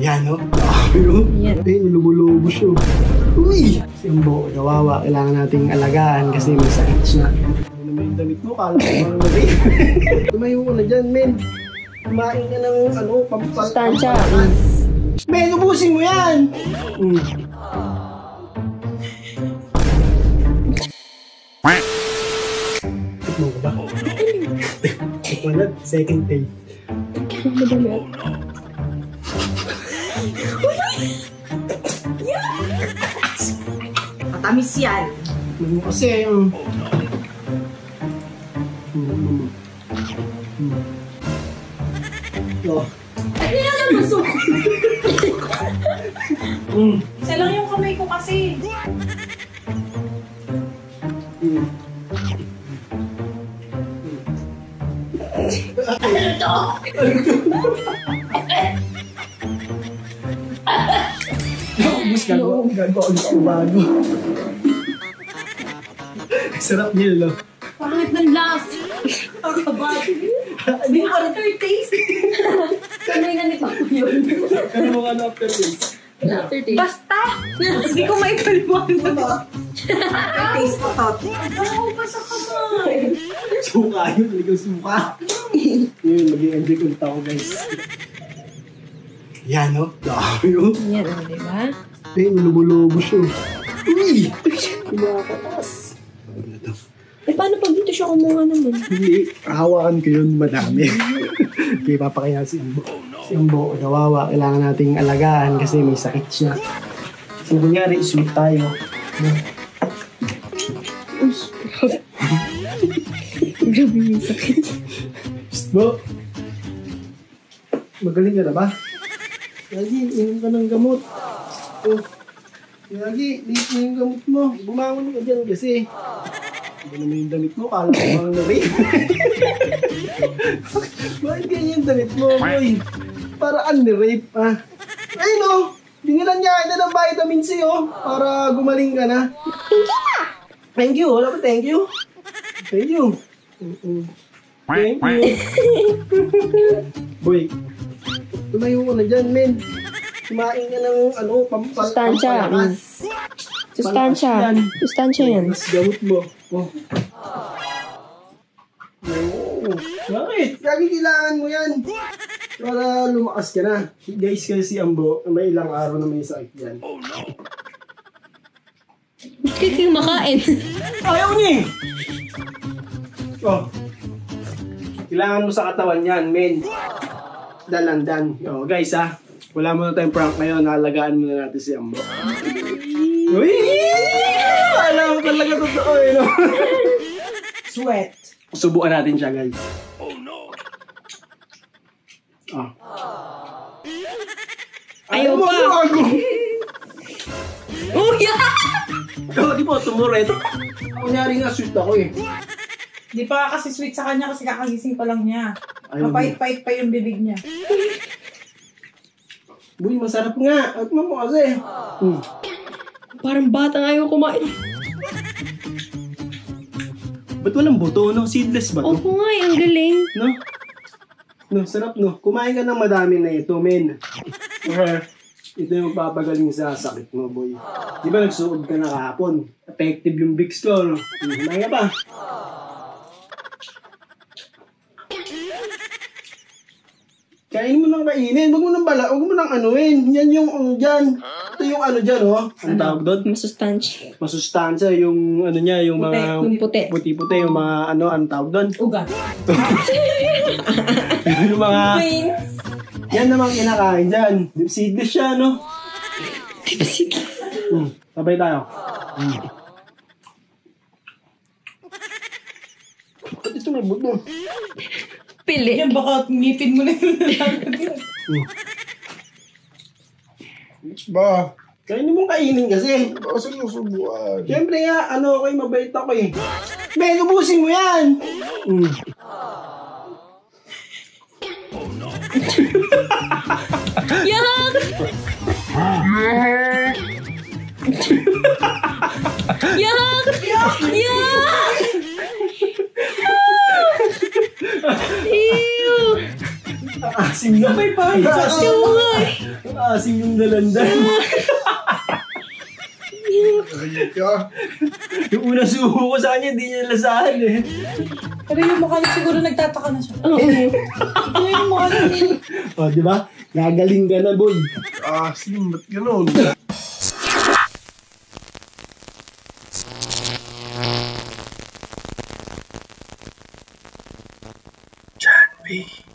Yan, no? Ayun. Yan. Ayun, lumulubo siya. Uy! Simbo, kawawa. Kailangan nating alagaan kasi may sakit siya. Ano naman yung damit mo? Kala ko parang nabay. Tumayo ko na dyan, men. Kumain ka ng ano, Sustansya. Men, ubusin mo yan! Tikman ko ba? Tikman na, second taste. Matamis yan. Ano kasi, Oh. Ay, nilalang mo suko. Isa lang yung kamay ko kasi. Ano to? Ubus ka ko. Gagawa ulit ako bago. Sarap nil, no? Pangit ng last. Kakabag. Hindi ko aftertaste. Kano'y nanito ko yun. Ano mo ka na aftertaste? Aftertaste. Basta! Hindi ko may paliwanag. Aftertaste ko to. Ako pa sa kamay. Suka yun. Talagang suka. Yun, mag-i-enjoy ulit ako, guys. Yan, no? Dami yun. Yan, diba? Ayun, lumulubo siya. Uy! Kumakatas. Ano to? Eh, paano pag dito siya kumuha naman? Hindi, hawakan ko yun, madami. Kaya papakaya si Ambo. Si Ambo, kawawa, kailangan nating alagaan kasi may sakit siya. So, kunyari, sweet tayo. Grabe yung sakit. Bo, magaling ka na ba? Yagi, inom ka ng gamot. Oh, Yagi, liit mo yung gamot mo. Bumangon ka dyan kasi. Ano naman yung damit mo? Kala ko parang na-rape. Bakit ganyan yung damit mo, boy? Parang na-rape, ha? Ayun, oh! Binilan niya kita ng vitamin C, oh! Para gumaling ka na. Thank you! Wala pa thank you? Thank you! Thank you! Boy, tumayo ko na dyan, men. Kumain ka ng, ano, Sustansya. Sustansya. Sustansya yan. Mas gamot mo. Oh. Oo. Bakit? Kagi kailangan mo yan. Para lumakas ka na. Guys, kasi si Ambo, may ilang araw na may sakit yan. Oh no! Bakit kayo makain? Ayaw niya eh! Oh. Kailangan mo sa katawan yan, men. Dalandan. Oh, guys ha. Wala mo na tayong prank ngayon. Nalagaan mo na natin si Ambo. Uy! Alam mo talaga totoo eh, no? Sweat. Subukan natin siya, guys. Oh, no. Ah. Ayaw pa. Oh, yeah! Ikaw, di ba, tumuret? Kunyari nga, sweet ako eh. Di pa kasi sweet sa kanya kasi kakagising pa lang niya. Ayaw Mapait-pait pa yung bibig niya. Buy, masarap nga. At mo kasi. Parang batang ayaw kumain. Ba't walang buto, no? Seedless ba to? Opo nga eh, ang galing. No? No, sarap, no? Kumain ka ng madami na ito, men. Ito yung papagaling sa sakit mo, boy. Di ba nagsuod ka na kahapon? Effective yung Vicks ko, no? Kumain ka pa. Kain mo nang kainin. Huwag mo nang bala. Huwag mo nang anuin. Yan yung dyan. Ito yung ano dyan, oh. Ang tawag doon? Masustansya. Masustansya. Yung ano niya, yung mga... Yung puti. Puti-puti. Yung mga ano, ang tawag doon? Ugat. Yung mga... Yan namang kinakain dyan. Seedless siya, no? Sabay tayo. Ba't ito may buto? Pili. Yan, baka ngipin mo na yun. Ba? Kainin mong kainin kasi. Baka sinusubuan. Siyempre nga, ano ako mabait ako eh. Ben, ubusin mo yan! Yak! Yak! Yak! Ew! Asin Asim na. May pahit sa Asim yung dalandan. Yung unang suho ko sa kanya, hindi niya lasahan eh. Pero yung mukha niya siguro nagtataka na siya. Oo. Ito yung mukha niya. O, di ba? Gagaling ka na, boy. Asim, ba't ganun? John B.